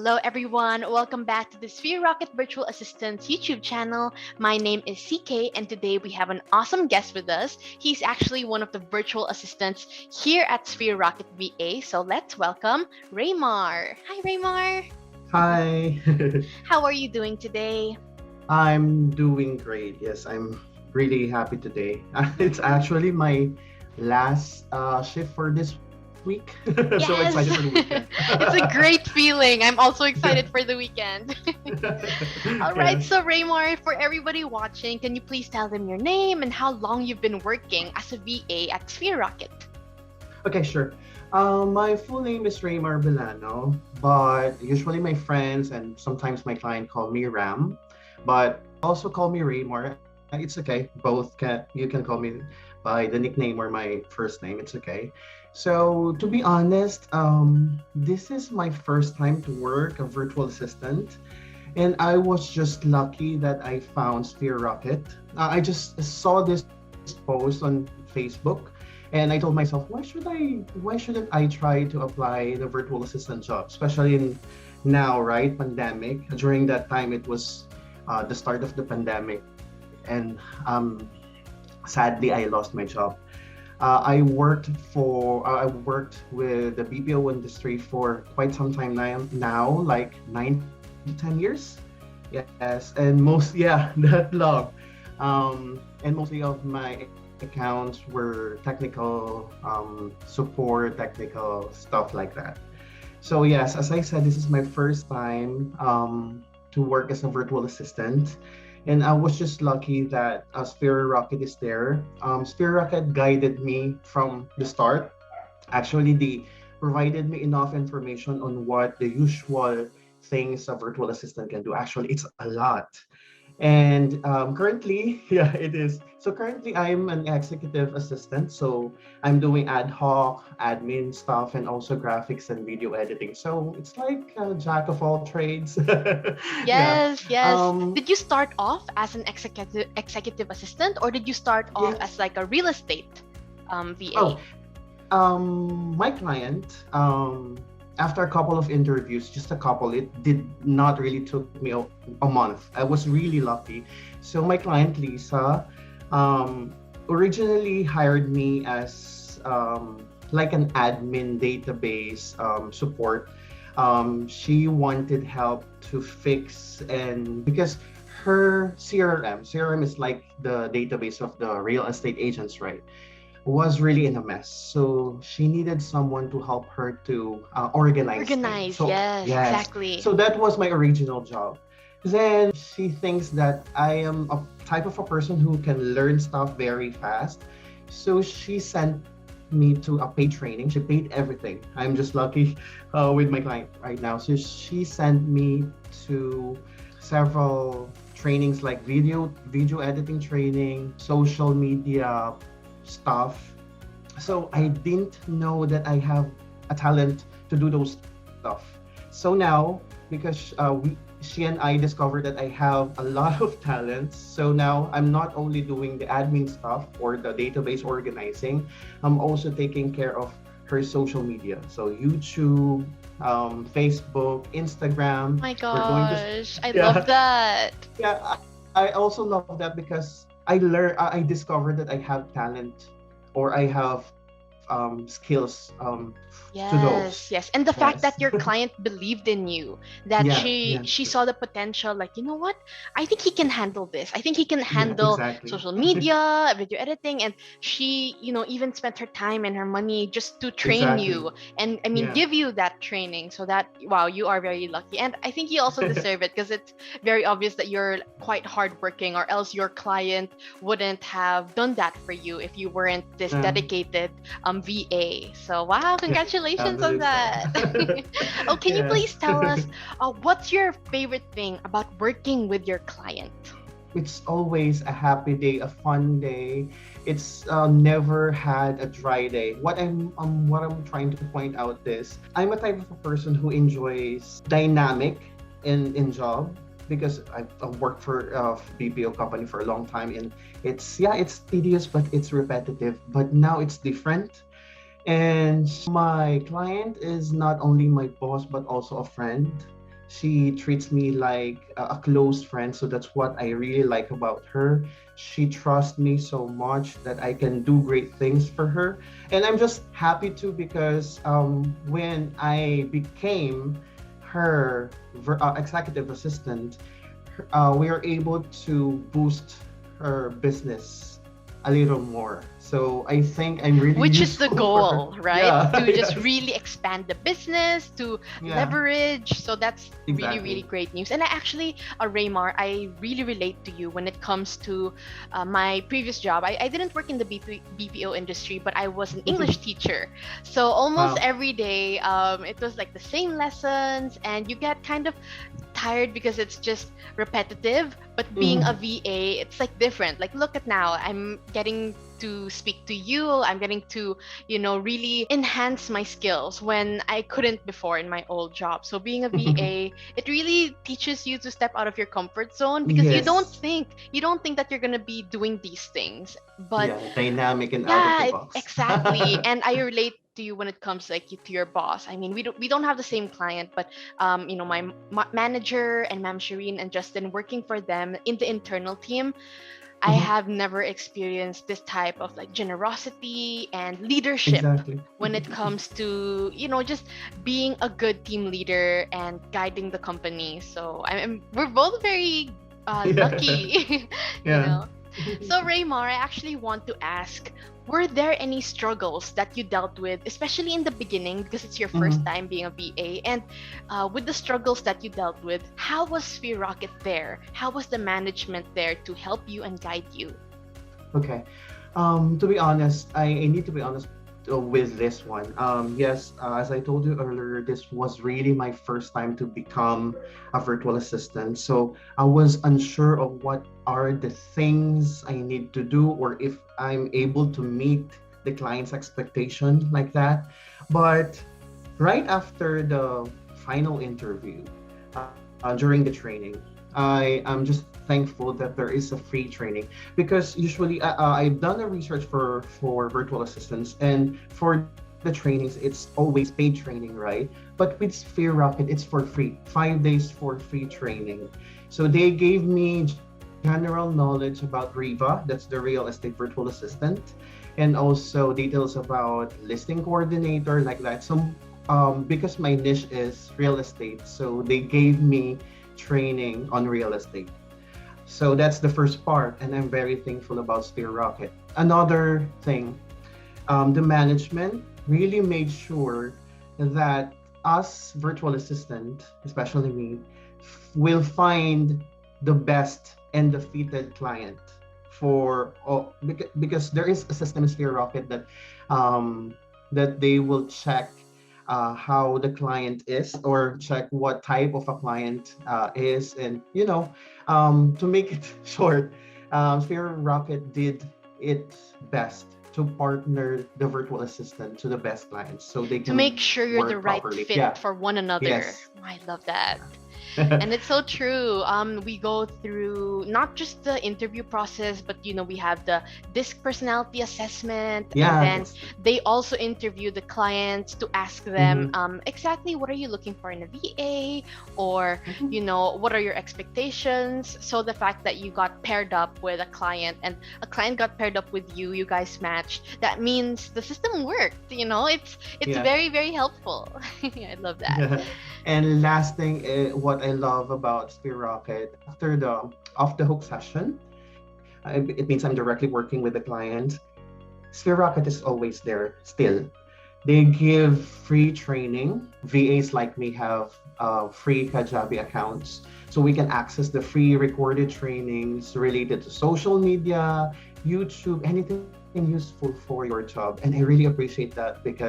Hello, everyone. Welcome back to the Sphere Rocket Virtual Assistants YouTube channel. My name is CK, and today we have an awesome guest with us. He's actually one of the virtual assistants here at Sphere Rocket VA. So let's welcome Reymar. Hi, Reymar. Hi. How are you doing today? I'm doing great. Yes, I'm really happy today. It's actually my last shift for this week. So excited for the Yes, weekend. it's a great feeling. I'm also Yeah. excited for the weekend. All right, Yes. so Reymar, for everybody watching, can you please tell them your name and how long you've been working as a VA at Sphere Rocket? Okay, sure. My full name is Reymar Belano, but usually my friends and sometimes my client call me Ram, but also call me Reymar. It's okay. Both can you can call me by the nickname or my first name. It's okay. So to be honest, this is my first time to work a virtual assistant, and I was just lucky that I found Sphere Rocket. I just saw this post on Facebook, and I told myself, why shouldn't I try to apply the virtual assistant job, especially in now, right? Pandemic. During that time, it was the start of the pandemic, and sadly, I lost my job. I worked with the BPO industry for quite some time now, like 9 to 10 years. Yes, and yeah, that long. And mostly of my accounts were technical support, technical stuff like that. So yes, as I said, this is my first time to work as a virtual assistant. And I was just lucky that Sphere Rocket is there. Sphere Rocket guided me from the start. Actually, they provided me enough information on what the usual things a virtual assistant can do. Actually, it's a lot. And currently, yeah, it is. So currently, I'm an executive assistant. So I'm doing ad hoc, admin stuff, and also graphics and video editing. So it's like a jack of all trades. Yeah. Yes, yes. Did you start off as an executive assistant, or did you start off Yes. as like a real estate VA? Oh, my client, after a couple of interviews, just a couple, it did not really took me a month. I was really lucky. So my client, Lisa, originally hired me as like an admin database support. She wanted help to fix and because her CRM is like the database of the real estate agents, right? Was really in a mess. So she needed someone to help her to organize things. Organize, So, yes, yes. exactly. So that was my original job. Then she thinks that I am a type of a person who can learn stuff very fast. So she sent me to a paid training. She paid everything. I'm just lucky with my client right now. So she sent me to several trainings like video editing training, social media stuff. So I didn't know that I have a talent to do those stuff. So now, because she and I discovered that I have a lot of talents. So now I'm not only doing the admin stuff or the database organizing, I'm also taking care of her social media. So YouTube, Facebook, Instagram. My We're going to, gosh, I love yeah, that. yeah. I also love that because I discovered that I have talent or I have skills to those. Yes, yes. And the fact Yes. that your client believed in you, that Yeah, she yeah, she saw the potential, like, you know what? I think he can handle this. I think he can yeah, handle exactly. social media, video editing, and she, even spent her time and her money just to train Exactly. you and I mean Yeah. give you that training so that wow, you are very lucky. And I think you also deserve it because it's very obvious that you're quite hardworking or else your client wouldn't have done that for you if you weren't this Yeah, dedicated VA. So wow, yeah, I congratulations on believe so. that. Oh, can you Yes. please tell us what's your favorite thing about working with your client? It's always a happy day, a fun day. It's never had a dry day. What I'm trying to point out is I'm a type of a person who enjoys dynamic in job because I've worked for a BPO company for a long time and it's tedious but it's repetitive. But now it's different. And my client is not only my boss but also a friend. She treats me like a close friend. So that's what I really like about her. She trusts me so much that I can do great things for her. And I'm just happy too because when I became her executive assistant, we are able to boost her business a little more. So I think I'm really Which is the useful for her. goal, right? Yeah, To just yes, really expand the business, to yeah, leverage. So that's really, really exactly. great news. And I actually, Reymar, I really relate to you when it comes to my previous job. I didn't work in the BPO industry, but I was an English teacher. So almost Wow. every day, it was like the same lessons, and you get kind of tired because it's just repetitive. But being a Mm, VA, it's like different. Like, look at now, I'm getting to speak to you. I'm getting to, really enhance my skills when I couldn't before in my old job. So being a VA, it really teaches you to step out of your comfort zone because yes. you don't think that you're gonna be doing these things. But Yeah, dynamic and out of the yeah, box. exactly. And I relate to you when it comes like to your boss. I mean, we don't have the same client, but my manager and Ma'am Shireen and Justin working for them in the internal team, I Mhm, have never experienced this type of like generosity and leadership exactly. when it comes to, just being a good team leader and guiding the company. So we're both very Yeah. lucky, you Yeah. know. So, Raymar, I actually want to ask, were there any struggles that you dealt with, especially in the beginning, because it's your first Mhm. time being a VA? And with the struggles that you dealt with, how was Sphere Rocket there? How was the management there to help you and guide you? Okay. To be honest, I need to be honest with this one. Yes, as I told you earlier, this was really my first time to become a virtual assistant. So I was unsure of what are the things I need to do or if I'm able to meet the client's expectation like that. But right after the final interview, during the training, I'm just thankful that there is a free training because usually I've done a research for virtual assistants, and for the trainings it's always paid training, right? But with Sphere Rocket it's for free, 5 days for free training. So they gave me general knowledge about Riva, that's the real estate virtual assistant, and also details about listing coordinator like that. So because my niche is real estate, so they gave me training on real estate. So that's the first part, and I'm very thankful about Sphere Rocket. Another thing, the management really made sure that us virtual assistant, especially me, will find the best and the fitted client for because there is a system in Sphere Rocket um, that they will check how the client is or check what type of a client is, and to make it short, Sphere Rocket did its best to partner the virtual assistant to the best clients so they To can make work sure you're the properly. right Yeah. fit for one another. Yes. I love that. Yeah. And it's so true. We go through not just the interview process, but we have the DISC personality assessment, and Yeah, then that's they also interview the clients to ask them mhm, exactly what are you looking for in a VA, or mhm. what are your expectations. So the fact that you got paired up with a client and a client got paired up with you, you guys matched. That means the system worked. It's Yeah. very, very helpful. I love that. Yeah. And last thing, what I love about Spear Rocket, after the off the hook session, it means I'm directly working with the client. Sphere Rocket is always there still. They give free training. VAs like me have free Kajabi accounts, so we can access the free recorded trainings related to social media, YouTube, anything useful for your job. And I really appreciate that because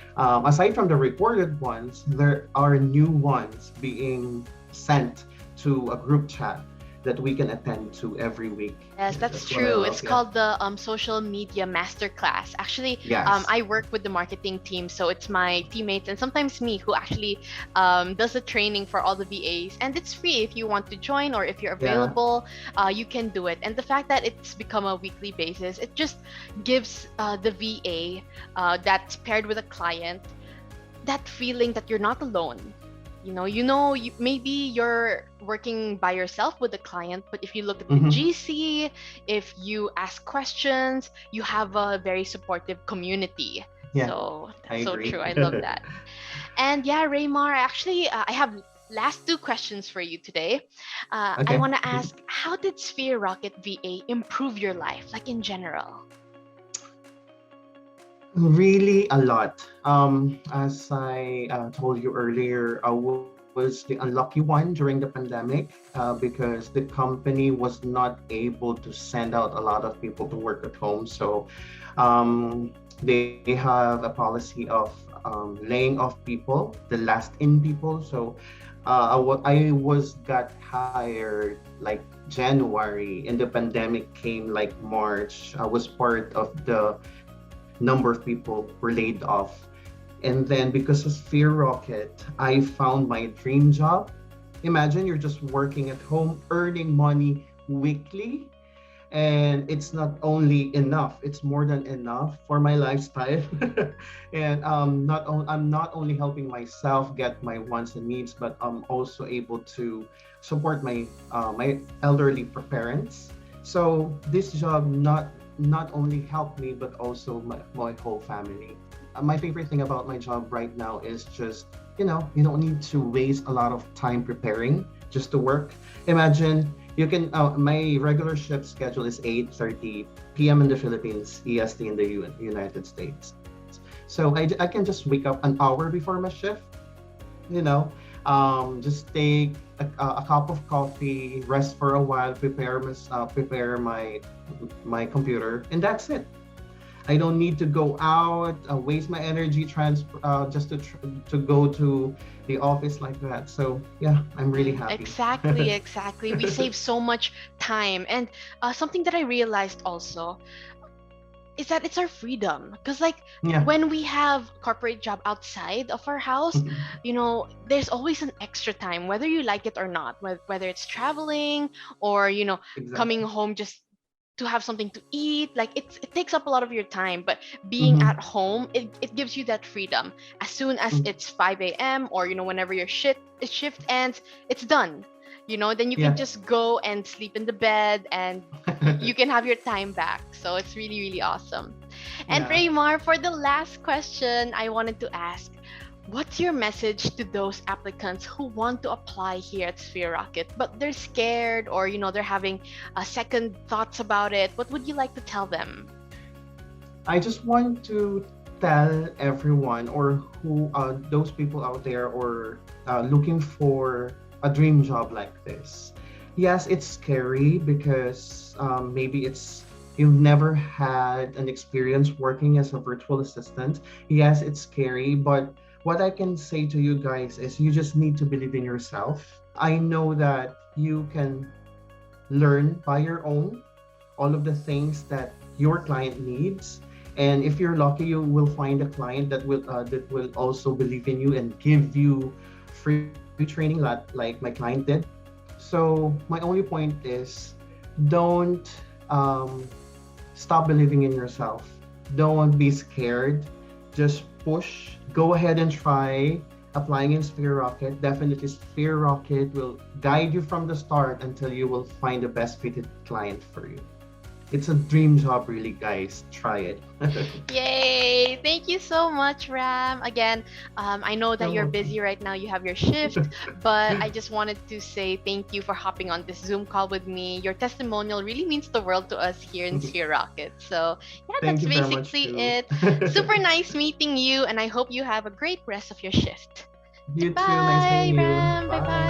aside from the recorded ones, there are new ones being sent to a group chat that we can attend to every week. Yes, And that's that's what I true. love. It's Yeah. called the social media masterclass. Actually, Yes. I work with the marketing team, so it's my teammates and sometimes me who actually does the training for all the VAs, and it's free if you want to join or if you're Yeah. available, you can do it. And the fact that it's become a weekly basis, it just gives the VA that's paired with a client that feeling that you're not alone, maybe you're working by yourself with the client, but if you look at the Hmm. GC, if you ask questions, you have a very supportive community. Yeah, So I that's so agree. true. I love that. And yeah, Reymar, actually, I have last two questions for you today. I Okay. want to ask, how did Sphere Rocket VA improve your life, like in general? Really a lot. As I told you earlier, I was the unlucky one during the pandemic because the company was not able to send out a lot of people to work at home. So they have a policy of laying off people, the last in people. So I was got hired like January, and the pandemic came like March. I was part of the number of people were laid off. And then because of Fear Rocket, I found my dream job. Imagine you're just working at home, earning money weekly, and it's not only enough, it's more than enough for my lifestyle. And I'm not only helping myself get my wants and needs, but I'm also able to support my elderly parents. So this job not only helped me but also my whole family. My favorite thing about my job right now is just, you don't need to waste a lot of time preparing just to work. Imagine you can my regular shift schedule is 8:30 p.m. in the Philippines, EST in the United States. So I can just wake up an hour before my shift, you know, just take a cup of coffee, rest for a while, prepare my computer, and that's it. I don't need to go out, waste my energy just to go to the office like that. So yeah, I'm really happy. Exactly, exactly. We save so much time. And something that I realized also is that it's our freedom. Because, like, Yeah. when we have corporate job outside of our house, there's always an extra time, whether you like it or not, whether it's traveling or, coming Exactly. home just to have something to eat. Like, it takes up a lot of your time, but being Mm-hmm. at home, it gives you that freedom. As soon as it's 5 a.m. or, whenever your shift ends, it's done. Then you can Yeah. just go and sleep in the bed, and you can have your time back. So it's really, really awesome. And Yeah. Raymar, for the last question, I wanted to ask, what's your message to those applicants who want to apply here at Sphere Rocket, but they're scared, or they're having second thoughts about it? What would you like to tell them? I just want to tell everyone or who those people out there or looking for a dream job like this. Yes, it's scary because maybe you've never had an experience working as a virtual assistant. Yes, it's scary, but what I can say to you guys is you just need to believe in yourself. I know that you can learn by your own all of the things that your client needs. And if you're lucky, you will find a client that will also believe in you and give you free training, like my client did. So my only point is, don't um, stop believing in yourself. Don't be scared. Just push. Go ahead and try applying in Sphere Rocket. Definitely, Sphere Rocket will guide you from the start until you will find the best fitted client for you. It's a dream job, really, guys. Try it. Yay! Thank you so much, Ram. Again, I know that You're you're welcome. busy right now. You have your shift, but I just wanted to say thank you for hopping on this Zoom call with me. Your testimonial really means the world to us here in Sphere Rocket. So, yeah, Thank that's you very much, basically too. it. Super nice meeting you, and I hope you have a great rest of your shift. You too. Nice Goodbye, meeting you. Ram. Bye Bye.